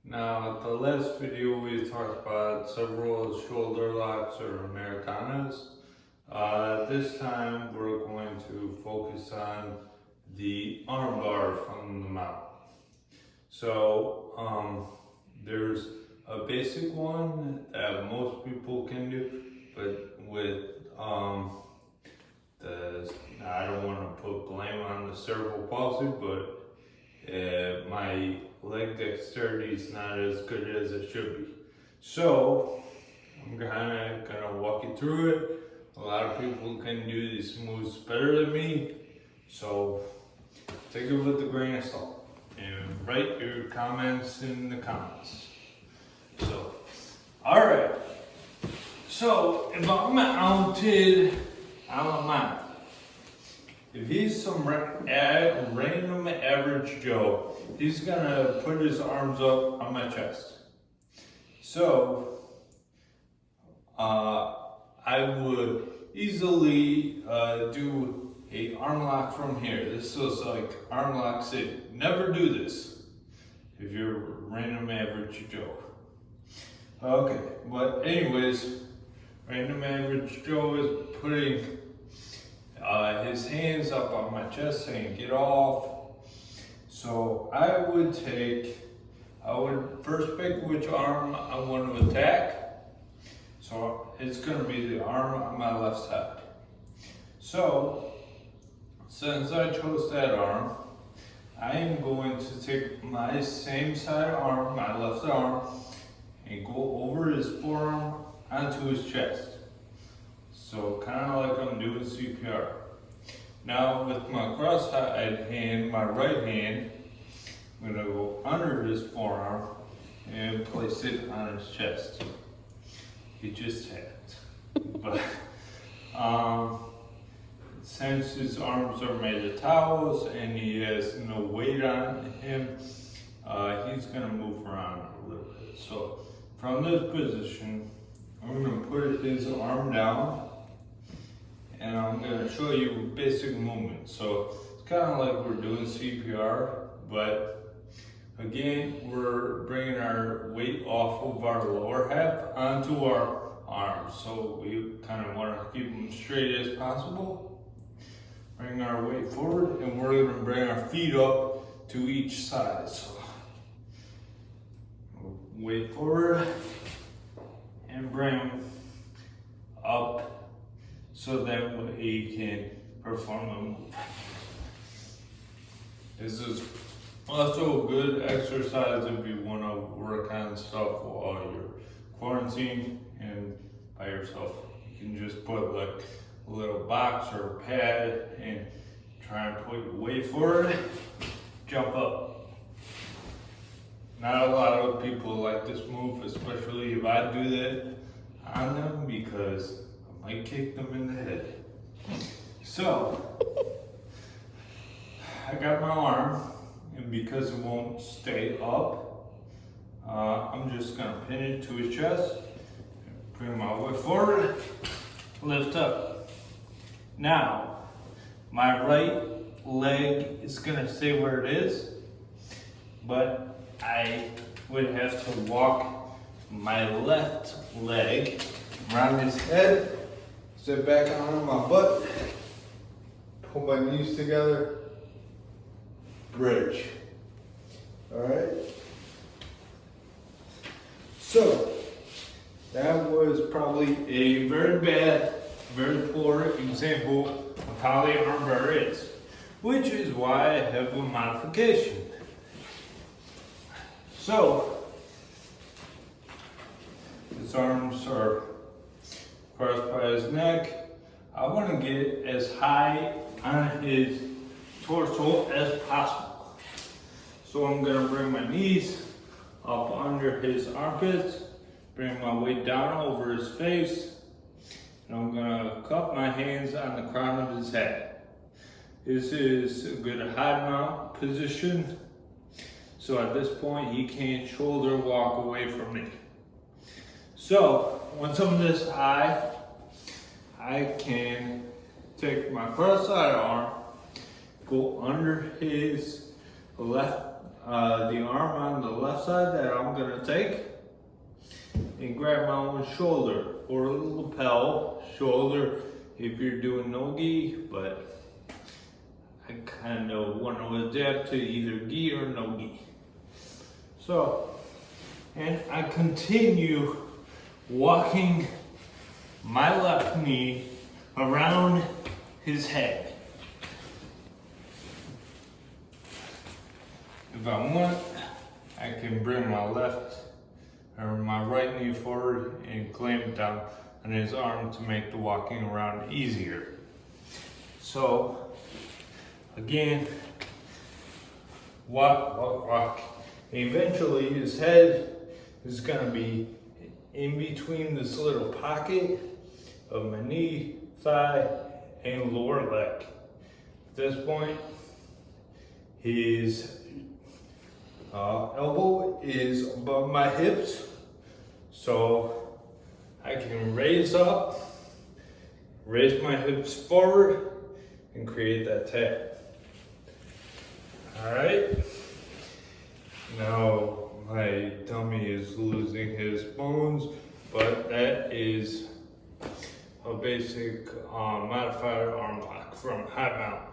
Now, the last video we talked about several shoulder locks or Americanas. This time we're going to focus on the arm bar from the mound. So there's a basic one that most people can do, but with I don't want to put blame on the cerebral palsy, but my leg dexterity is not as good as it should be. So I'm gonna walk you through it. A lot of people can do these moves better than me, so take it with a grain of salt and write your comments in the comments. So, all right. So if I'm mounted on a mound, if he's some random average Joe, he's gonna put his arms up on my chest. So I would easily do a arm lock from here. This is like arm lock city. Never do this if you're a random average Joe. Okay, but anyways, random average Joe is putting his hands up on my chest saying, get off. So I would first pick which arm I want to attack. So it's going to be the arm on my left side. So since I chose that arm, I am going to take my same side arm, my left arm, and go over his forearm onto his chest. So kind of like I'm doing CPR. Now with my cross-eyed hand, my right hand, I'm gonna go under his forearm and place it on his chest. He just tapped. But since his arms are made of towels and he has no weight on him, he's gonna move around a little bit. So from this position, I'm gonna put his arm down, and I'm going to show you basic movements. So it's kind of like we're doing CPR, but again, we're bringing our weight off of our lower half onto our arms. So we kind of want to keep them straight as possible. Bring our weight forward, and we're going to bring our feet up to each side. So weight forward and bring them up, so that he can perform a move. This is also a good exercise if you want to work on stuff while you're quarantined and by yourself. You can just put like a little box or a pad and try and put your weight forward, jump up. Not a lot of people like this move, especially if I do that on them, because I kick them in the head. So, I got my arm, and because it won't stay up, I'm just gonna pin it to his chest, bring my weight forward, lift up. Now, my right leg is gonna stay where it is, but I would have to walk my left leg around his head, sit back on my butt, pull my knees together, bridge. All right? So, that was probably a very bad, very poor example of how the arm bar is, which is why I have a modification. So, his arms are crossed by his neck. I want to get as high on his torso as possible. So I'm going to bring my knees up under his armpits, bring my weight down over his face, and I'm going to cup my hands on the crown of his head. This is a good high mount position. So at this point, he can't shoulder walk away from me. So once I'm this high, I can take my cross-side arm, go under his left the arm on the left side that I'm gonna take and grab my own shoulder or lapel, shoulder if you're doing no gi, but I kind of want to adapt to either gi or no gi. So, and I continue walking my left knee around his head. If I want, I can bring my left or my right knee forward and clamp down on his arm to make the walking around easier. So, again, walk, walk, walk. Eventually his head is gonna be in between this little pocket of my knee, thigh, and lower leg. At this point, his elbow is above my hips, so I can raise up, raise my hips forward, and create that tap. All right. Now my tummy is losing his bones, but that is a basic modified arm lock from high mount.